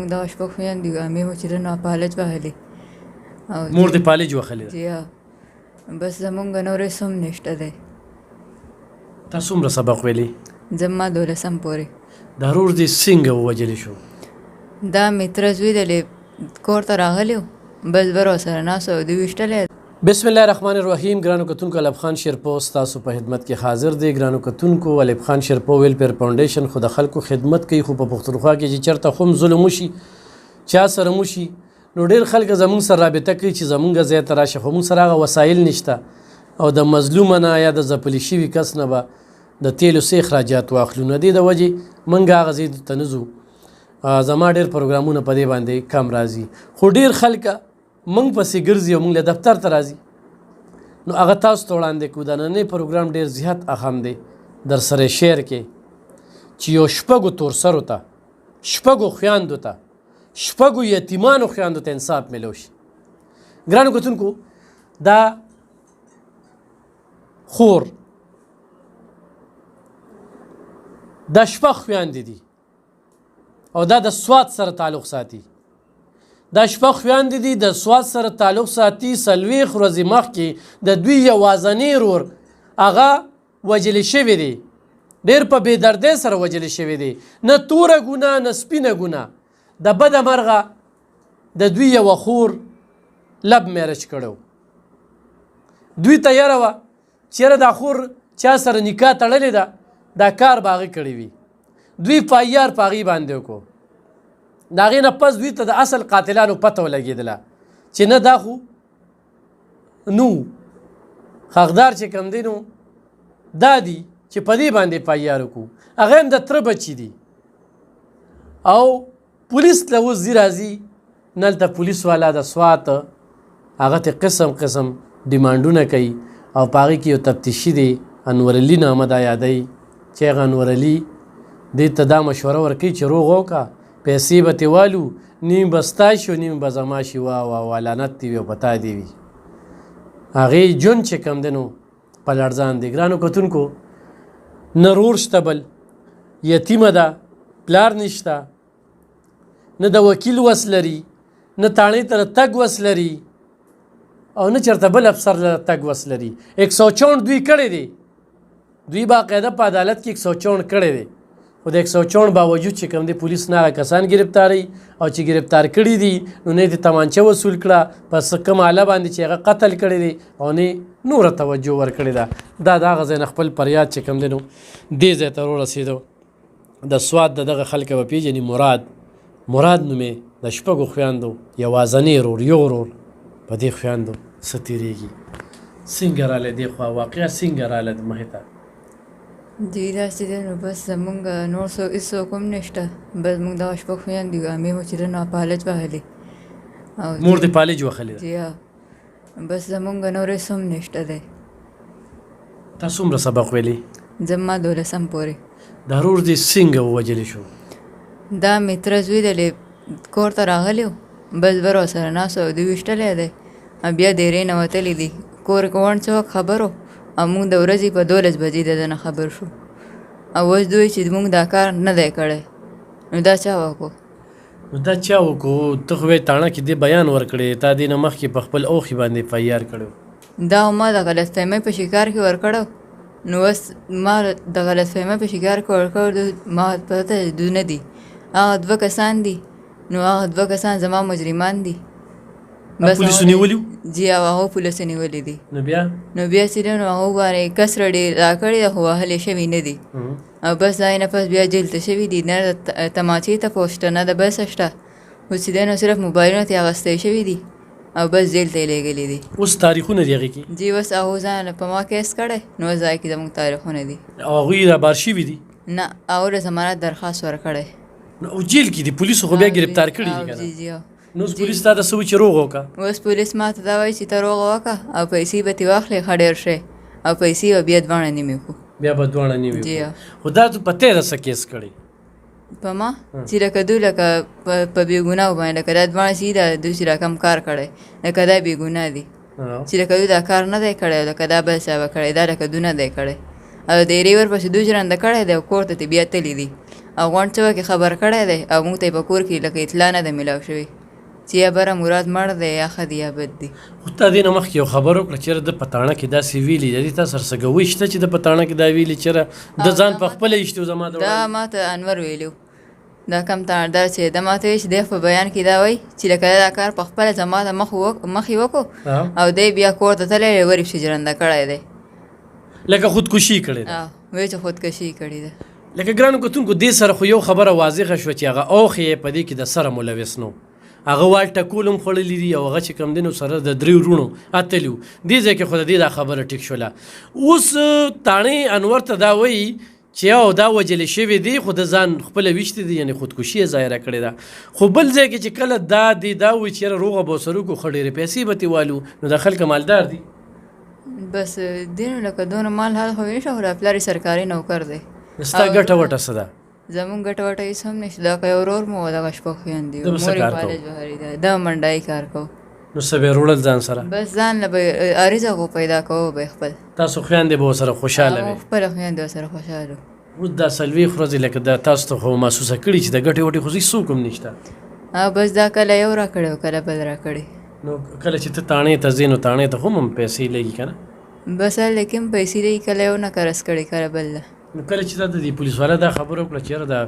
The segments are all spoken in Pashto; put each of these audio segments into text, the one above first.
زموږ دغه شپږ خویندې عمې مو چې ده نو پالج وهلې مور دې پالج وهلې ده؟ جی ها بس زمونږ نور هېڅ هم نشته دی. تا څومره سبق ویلی؟ زما 12 پورې. دا ورور دې څنګه ووژلی شو؟ دا مې تره زوی دی کور ته راغلی و بس بر ورسره ناست و دوی ویشتلی. بسم الله الرحمن الرحیم. ګرانو کتونکو الب خان شیرپو ستاسو په خدمت کې حاضر دی. ګرانو کتونکو الب خان شیرپو ویلفیر فاونډیشن خو د خلکو خدمت کوي، خو په پښتونخوا کې چې چېرته هم ظلم وشي چا سره وشي نو ډېر خلک زموږ سره رابطه کوي چې زموږ ځای ته راشه، خو موږ سره هغه وسایل نشته او د مظلومه نه یا د ځپلي شوي کس نه به د تیلو څه اخراجات واخلو. نو دې د وجې موږ هغه ځای ته نه ځو. زما ډېر پروګرامونه په دې باندې کم راځي، خو ډېر خلک موږ پسې ګرځي او موږ له دفتر ته راځي. نو هغه تاسو ته وړاندې کړو. دا نننی پروګرام ډېر زیات اهم دی در سره شیر کې چې یو شپږو تورسرو ته، شپږو خویندو ته، شپږو یتیمانو خویندو ته انصاف میلو شي. ګرانو کتونکو دا خور دا شپږ خویندې دي او دا د سوات سره تعلق ساتي. دا شپږ خویندې دي د سوات سره تعلق ساتي. 40 ورځې مخکې د دوی یوازنی ورور هغه وژلی شوی دی، ډېر په بېدردۍ سره وژلی شوی دی، نه توره ګناه نه سپینه ګناه. د بده مرغه د دوی یوه خور لب میرج کړی و. دوی ته یره وه چې یاره دا خور چا سره نکاح تړلې ده دا کار به هغې کړی وي. دوی پایار په هغې باندې وکړو. د هغې نه پس دوی ته د اصل قاتلانو پته ولګېدله چې نه دا خو نو حقدار چې کوم دی نو دا دي چې په دې باندې پایار وکړو. هغه هم د تره بچي دي او پولیس له اوس ځي راځي نلته پولیس والا د سوات هغه ته قسم قسم ډیمانډونه کوي او په هغې کې یو تفتیشي دی انورعلي نامه دا یادوي چې هغه انورعلي دې ته دا مشوره ورکوي چې روغ وکړه، پیسې به ترې والو، نیم به ستا شي او نیم به زما شي. وا لعنت دې وي او په تا دې وي. هغې ژوند چې کوم دی نو په لړزان دی. ګرانو کتونکو نه رور شته بل، یتیمه ده، پلار نشته، نه د وکیل وس لري، نه تاڼۍ ته تګ وس لري او نه چېرته بل افسر له تګ وس لري. 164 دوی کړی دی، دوی باقاعده په عدالت کې 164 کړی دی، خو د 164 باوجود چې کوم دی پولیس نه هغه کسان گرفتاروي او چې گرفتار کړي دي نو نه یې د تمانچه وصول کړه پس کوم آله باندې چې هغه قتل کړی دی او نه نوره توجه ورکړې ده. دا د هغه ځای نه خپل فریاد چې کوم دی نو دې ځای ته ورسېدو. د سوات د دغه خلکه به پېژني مراد نومې د شپږو خویندو یوازنی ورور یو ورور په دې خویندو څه تېرېږي. څنګه رالی دې خوا واقعه څنګه رالی مخې ته؟ جی داسې دی نو بس زمونږ نور هېڅوک هم نشته، بس موږ دغه شپږ خویندې یو عمې مو چې ده نو پالج وهلې. مور دې پالج وهلې ده؟ جی ها بس زمونږ نور هېڅ هم نشته دی. تا څومره سبق ویلی؟ زما 12 پورې. دا ورور دې څنګه ووژلی شو؟ دا مې تره زوی دی کور ته راغلی و بس بر ورسره ناست و دوی ویشتلی دی. بیا دیرې نه وتلی دي کور کې وڼ څه وخت خبر و او موږ د ورځې په 12 بجې د ده نه خبر شو او اوس دوی چې موږ دا کار نه دی کړی نو دا چا وکړو؟ نو دا چا وکړو؟ ته خو یې تاڼه کې دې بیان ورکړی، تا دې نه مخکې په خپل اوښي باندې فیار کړی. دا ما د غلط فهمۍ په شکار کې ورکړو نو اوس ما د غلط فهمۍ په شکار کې ورکړو. ما پته دوی نه دي، هغه 2 کسان دي نو هغه 2 کسان زما مجرمان دي. پولیسو نیولي وو؟ جی هغه پولیسو نیولي دي. نو بیا چې دی نو هغه باندې کسره ډېر راکړې ده خو وهلې شوي نه دي او بس دا یې نه پس بیا جیل ته شوي دي. نه د تماچې تپوس شته نه د بل څه شته، اوس چې دی نو صرف موبایلونه ترې اخیستی شوي دي او بس جیل ته یې لېږلي دي. اوس تاریخونه دي هغې کې؟ جی اوس هغو ځان په ما کیس کړی نو اوس ځای کې زموږ تاریخونه دي. او هغوی رابار شوي دي؟ نه هغو د ضمانت درخواست ورکړی او جیل کې دي. پولیسو خو بیا ګرفتار کړي دي که نه؟ جی نو اوس پولیس تا ته څه وایي چې روغ وکړه؟ اوس پولیس ما ته دا وایي چې ته روغه وکړه او پیسې به ترې واخلې ښه ډېر شی او پیسې به بیا دواړه نیمې کړو. بیا به دواړه نیمې جی کړو. خو دا په تی د څه کیس کړی؟ په ما چې لکه دوی لکه په بېګناه باندې لکه دا دواړه چې دا دوی چې راکم کار کړی لکه دا بېګناه دي چې لکه دوی دا کار نه دی کړی لکه دا بل څه به کړی دا لکه دوی نه دی کړی او د یرې ورپسې دوی ژرنده کړی دی او کور ته بیا تللی دي او غونډ چوکې خبر کړی دی او موږ ته یې په کور کې لکه اطلاع نه ده میلاو شوې چې یا بره مراد مړ دی یا ښه دی یا بد دی. خو تا دې نه مخکې یو خبر وکړه چېرې د په تاڼه کې داسې ویلي دي تا سره څه ګوی شته چې د په تاڼه کې دا ویلي چېرې د ځان په خپله ایشتي زما د دا ما ته انور ویلو دا کم تاڼدار چې ده ما ته وایي چې دی په بیان کې دا وایي چې لکه دا کار په خپله زما ته مخې وکړو او دی بیا کور ته تللی دی ورې ژرنده کړی دی لکه خودکشي کړې ده وایي چې خودکشي کړې ده. لکه ګرانو کتونکو دې سره خو یو خبره واضحه شوه چې هغه اوښ یې په دې کې د سره ملوث نه هغه وال ټکول هم خوړلي دي او هغه چې کوم دی نو سره د درې وروڼو اتلي وو دې ځای کې خو د دې دا خبره ټیک شوله. اوس تاڼې انور ته دا وایي چې او دا وجلې شوي دي خو د ځان خپله ویشتې دي یعنې خودکشي یې ظاهره کړې ده. خو بل ځای کې چې کله دا دی دا وایي چې یاره روغه به ورسره وکړو ښه ډېرې پیسې به ترې والو نو دا خلک مالدار دي بس دی نو لکه دونه مال حال خو نشته خو دا پلار یې سرکاري نوکر دی. ستا ګټه وټه څه ده؟ زمونږ ګټه وټه هېڅ هم نشته دا که یو ورور مو و دغه شپږ خویندې وو مور یې کالج بهري ده دا منډایي کار کوو نو څه به یې وروړل ځان سره بس ځان له به عریضه خو پیدا کوو به خپل تاسو خویندې به ورسره خوشحاله وي خپله خویندې ورسره خوشحاله اوس دا څلوېښت ورځې لکه دا تاسو ته خو محسوسه کړي چې د ګټې وټې خو هېڅ څوک هم نشته بس دا کله یو را کړی او کله بل را کړی نو کله چې ته تاڼې ته ځې نو تاڼې ته هم پیسې لګي که نه بس لیکن پیسې لګي کله یو نه کرس کړی کله بل نه نو کله چې تا د دې پولیس والا دا خبره وکړه چې یاره دا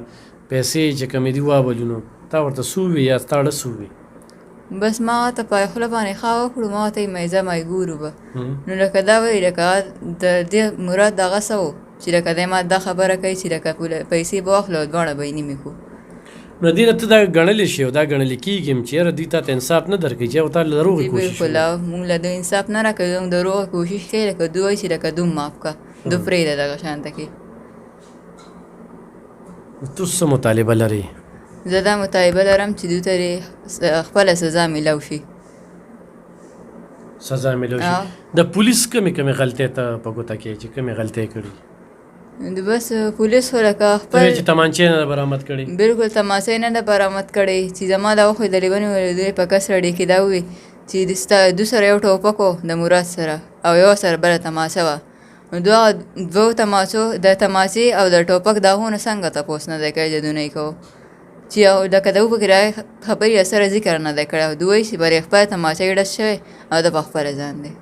پیسې چې کمې دي وابلو نو تا ورته څه ووي یا تا ړه څه ووي بس ما ته په خوله باندې ښه وکړو ما ته یې مایزه مای ګورو به نو لکه دا وایي لکه د دې مراد دغه څه و چې لکه دی ما دا خبره کوي چې لکه پیسې به واخلو او دواړه به یې نیمې کړو نو دې نه ته دا ګڼلی شي او دا ګڼلی کېږي هم چې یاره دوی تا ته انصاف نه درکوي چې او تا له دروغې کوشش بلکل مونږ له دوی انصاف نه راکوي موږ دروغه کوشش کوي لکه دوی وایي چې لکه دوی معاف کړه دوی پرېږده دغه شانته کې. تو څه مطالبه لرې؟ زه دا مطالبه لرم چې دوی ته خپله سزا میلاو شي سزا میلاو شي. د پولیس کمې غلطۍ ته په ګوته کې چې کمې غلطۍ کړي بس پولیس خو لکه خپل چې تمانچې نه ده برامد کړي بلکل تماسې نه ده برامد کړی چې زما دا وښودلې ونیولې دوی په کس رډې کې دا ووي چې دوی سره یو ټوپک و د مراد سره او یو سره بله تماسه وه دوو تماسو د تماسې او د ټوپک داغونه څنګه تپوس نه دی کړی د دونه یې کوو چې لکه د پکې راغی خبرې سره ذکر نه دی کړی او دوی وایي چې بلې خپله تماسه یې ډس شوی او د په خپله ځان دی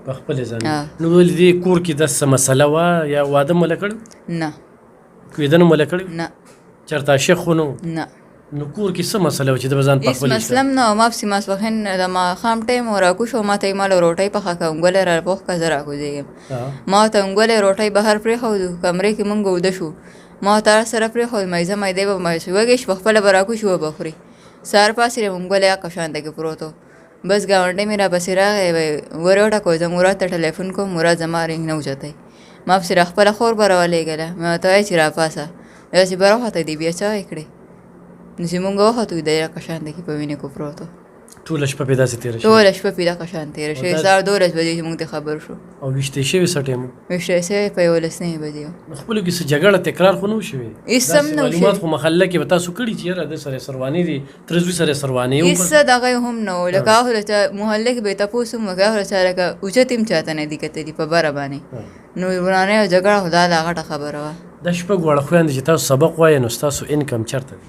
په خپل ځان نو ولې دې کور کې داسې مسله وه یا واده مو له کړی نه کویدنه مو له کړی نه چېرته عاشق خو نه نه نو کور کې څه مسله وه چې د به ځان په هېڅ مسله هم نه وه ما پسې ماسپښین د ماښام ټایم و راکوش و ما ته یې ماله روټۍ پخه کړه انګولی را پوخ کړه زه راکوزېږم ما ته انګولی روټۍ بهر پرېښودو کمرې کې مونږ اوده شو ما ته هر سره پرېښود مایزه مایدی به وږی شي پخپله به راکوش وبه خوري سهار پاسېږم انګولی هغه شانته کې پروت و بس ګاونډی مې راپسې راغی ور وټکوی زه مراد ته ټلیفون کوم مراد زما رنګ نه اوچتی ما پسې را خپله خور به راولېږله ما ورته وایي چې راپاسه داسې به راوختی دی بیا څه وایې کړې نو چې مونږ وختو دی هغه شانته کې په وینې کې پروت و ټوله شپه پې داسې تېره شوې ټوله شپه پې دغه شان تېره شوې سهار 12 بجې چې مونږ ته خبر شو او ویشتې شوې څه ټایم ویشتې شوې په 11 بجې نو خپلو کې څه جګړه تکرار خو نه و شوې هېڅ هم نه و معلومات خو محله کې به تاسو کړي چې یاره د سره سروانې دي تره زوی سره سروانې هېڅ دغه هم نه و لکه هغه چا محله کې به یې تپوس هم وکړه هغه چا لکه اوچت هم چاته نه دي کتلي په بره باندې نو ورانۍ او جګړه خو دا غټه خبره وه دا شپږ واړه خویندې چې تاسو سبق وایې نو ستاسو انکم چېرته دی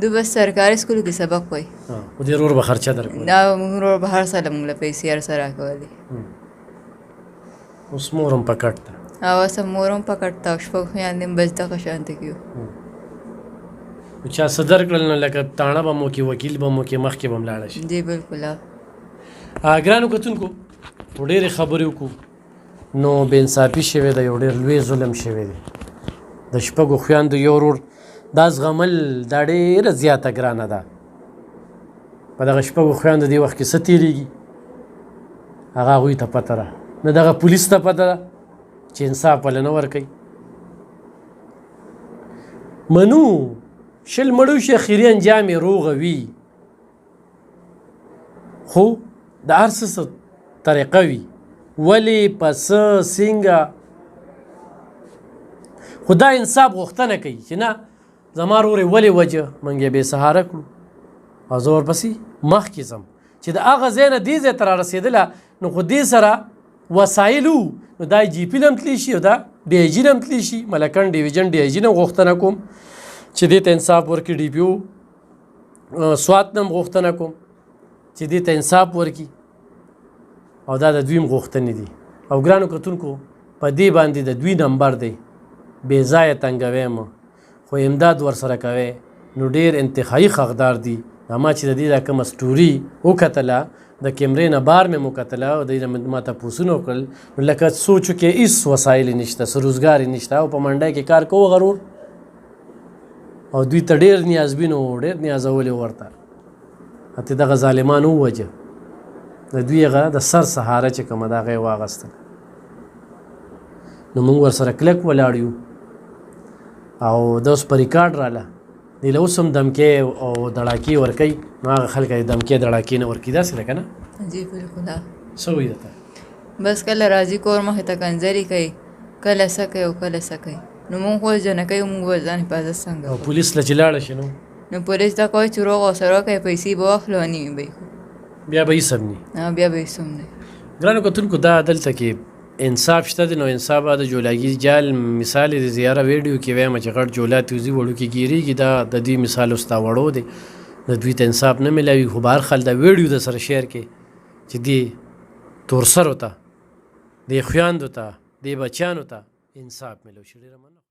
دوی بس سرکاري سکولو کې سبق وایي خو دې ورور به خرچه درکوي دا مونږ ورور به هر ساله مونږ له پیسې هر څه راکولې اوس مور هم په کټ ده او اوس مور هم په کټ ته او شپږ خویندې هم بس دغه شانته کې وو چا څه درکړل نو لکه تاڼه به مو کې وکیل به مو کې مخکې به هم لاړه شي جی بلکل ګرانو کتونکو ډېرې خبرې وکړو نو بې انصافي شوې ده یو ډېر لوی ظلم شوی دی د شپږو خویندو یو ورور دا زغمل دا ډېره زیاته ګرانه ده په دغه شپږو خویندو دې وخت کې څه تېرېږي هغه هغوی ته پته ده نه دغه پولیس ته پته ده چې انصاف ولې نه ورکوي منو شل مړو شي اخري انجام یې روغه وي خو د هر څه طریقه وي ولې په څه څنګه خو دا انصاف غوښتنه کوي چې نه زما ورور یې ولې وجه موږ یې بې سهاره کړو او زه ورپسې مخکې ځم چې د هغه ځای نه دې ځای ته رارسېدله نو خو دې سره وسایل وو نو دا جي پي نه هم تللی شي او دا ډي آی جي نه هم تللی شي ملکن ډیویژن ډي آی جي نه غوښتنه کوم چې دې ته انصاف ورکړي. ډي پي او سوات نه هم غوښتنه کوم چې دې ته انصاف ورکړي او دا د دوی هم غوښتنې دي. او ګرانو کتونکو په دې باندې د دوی نمبر دی، بې ځایه تنګوي مه، خو امداد ورسره کوئ نو ډېر انتخایي حقدار دي. ما چې د دې دا کومه سټوري وکتله د کیمرې نه بار مې وکتله او دوی ما تپوسونه وکړل، نو لکه سوچو کې هېڅ وسایل یې نشته، څه روزګار یې نشته او په منډی کې کار کوو غرور. او دوی ته ډېر نیازبین وو، ډېر نیازولې ورته، ته دغه ظالمان ووجه، د دوی هغه د سر سهاره چې کومه ده هغه یې واغېستله. نو موږ ورسره کلک ولاړ یو او د اوس په ریکارډ راله دی له اوس هم دمکې او دړاکې ورکوي. نو هغه خلک یې دمکې دړاکې نه ورکوي، داسې ده که نه؟ جی بالکل. څه وایي درته؟ بس کله راځي کور مخې ته کنځري کوي، کله څه کوي او کله څه کوي. نو مونږ خو جنه کوي، مونږ به ځان حفاظت څنګه او پولیس له چې لاړه شي نو پولیس ته کوي چې روغ او سره کوي، پیسې به واخلو او نیمې به یې کړو، بیا به هېڅ هم نه. بیا به هېڅ هم نه. ګرانو کتونکو دا دلته کې انصاف شته دی. نو انصاف د جولاګي جال مثال د زیاره ویډیو کې وایم چې غټ جولات وزي وړو کې ګیریږي، دا د دې مثال استا وړو دی، د دوی ته انصاف نه ملاوي. خو بهر خل دا ویډیو د سره شیر کې چې دی تورسرو ته، دی خویاندو ته، دی بچیانو ته انصاف ملو شي. ډېره مننه.